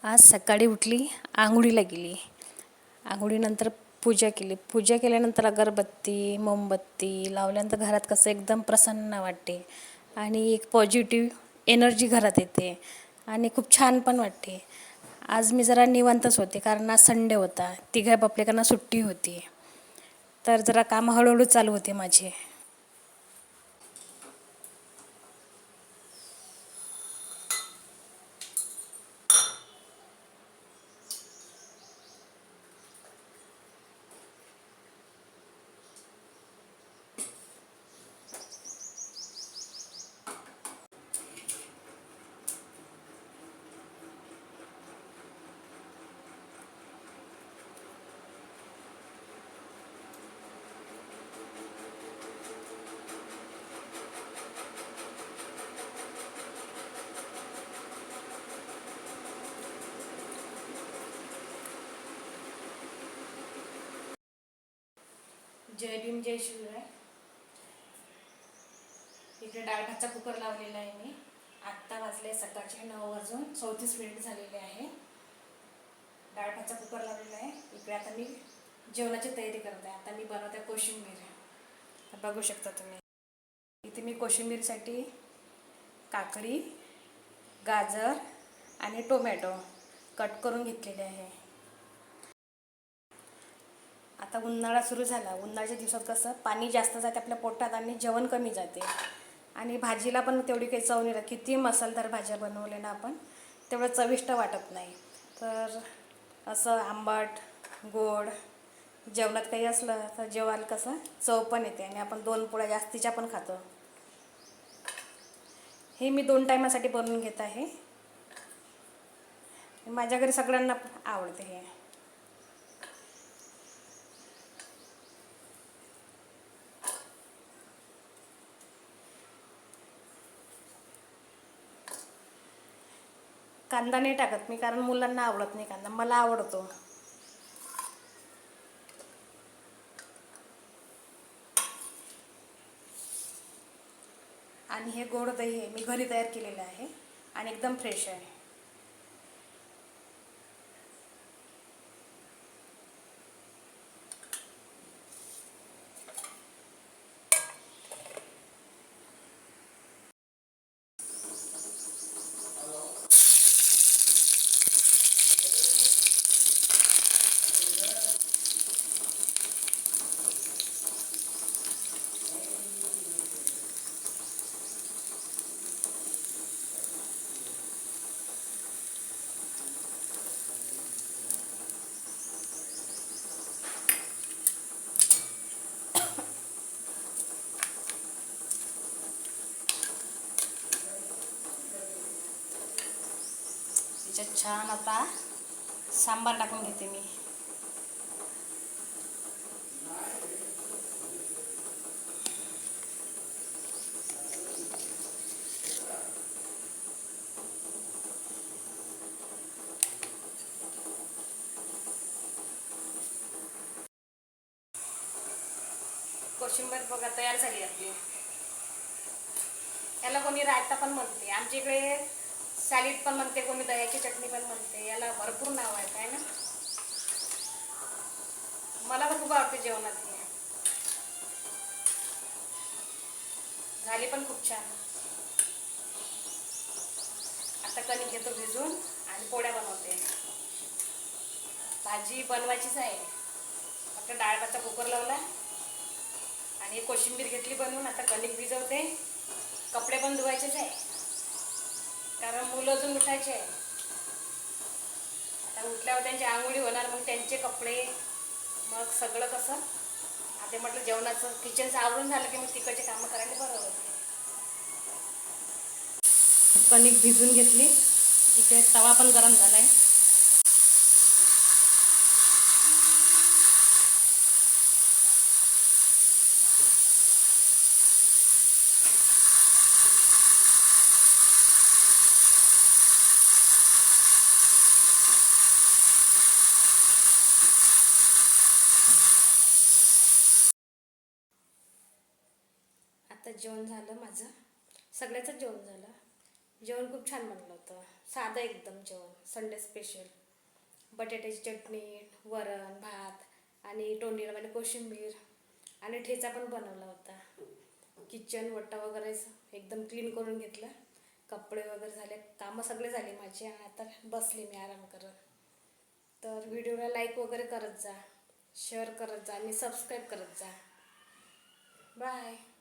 आज सकाळी उठली, आंघोळीला गेली. आंघोळीनंतर पूजा केली. पूजा केल्यानंतर अगरबत्ती, मोमबत्ती लावल्यानंतर घरात कसं एकदम प्रसन्न वाटते आणि एक पॉझिटिव्ह एनर्जी घरात येते आणि खूप छान पण वाटते. आज मी जरा निवांतच होते कारण आज संडे होता. तिघा बापलेकांना सुट्टी होती. तर जरा कामं हळूहळू चालू होते माझे. जय भीम जय शिवराय. इकडे डाळ भातचा कुकर लावलेला आहे मी. आत्ता वाजले सकाळचे 9:34 झालेले आहे. डाळ भातचा कुकर लावलेला आहे. इकडे आता मी जेवणाची तयारी करते. आता मी बनवते कोशिंबीर. बघू शकता तुम्ही. इथे मी कोशिंबीरसाठी काकडी, गाजर आणि टोमॅटो कट करून घेतलेले आहे. आता उन्हाळा सुरू झाला. उन्हाळ्याच्या दिवसात कसं पाणी जास्त जाते आपल्या पोटात आणि जेवण कमी जाते आणि भाजीला पण तेवढी काही चव नाही राहत. किती मसालेदार भाज्या बनवले ना आपण तेवढं चविष्ट वाटत नाही. तर असं आंबट गोड जेवणात काही असलं तर जेवायला कसं चव पण येते आणि आपण 2 पोळ्या जास्तीच्या पण खातो. हे मी 2 टायमासाठी बनवून घेत आहे. माझ्या घरी सगळ्यांना आवडते हे. कांदा नाही टाकत मी कारण मुलांना आवडत नाही कांदा. मला आवडतो. आणि हे गोड दही आहे मी घरी तयार केलेलं आहे आणि एकदम फ्रेश आहे. त्याच्यात छान आता सांबार टाकून घेते मी. कोशिंबीर बघा तयार झाली आपली. याला कोणी रायता पण म्हणते. आमच्या इकडे सॅलिड पण म्हणते, कोणी दह्याची चटणी पण म्हणते. याला भरपूर नाव आहे काय ना. मला तर खूप आवडते जेवणात. झाली पण खूप छान. आता कणिक घेतो भिजून आणि पोळ्या बनवते. भाजी बनवायचीच आहे. फक्त डाळ भातचा कुकर लावला आणि कोशिंबीर घेतली बनवून. आता कणिक भिजवते. कपडे पण धुवायचेच आहे कारण मुलं अजून उठायचे आहे. आता उठल्यावर त्यांची आंघोळी होणार, मग त्यांचे कपडे, मग सगळं कसं. आता म्हटलं जेवणाचं किचनचं आवरून झालं की मग तिकडचे कामं करायला बरं होतं. कणिक भिजून घेतली. इकडे तवा पण गरम झाला आहे. आता जेवण झालं माझं. सगळ्याचंच जेवण झालं. जेवण खूप छान बनलं होतं, साधं एकदम जेवण, संडे स्पेशल. बटाट्याची चटणी, वरण भात आणि तोंडीला कोशिंबीर आणि ठेचा पण बनवला होता. किचन वट्टा वगैरे एकदम क्लीन करून घेतलं, कपडे वगैरे झाले, कामं सगळे झाले माझे. आता बसले मी आराम करत. तर व्हिडिओला लाईक वगैरे करत जा, शेअर करत जा आणि सबस्क्राईब करत जा. बाय.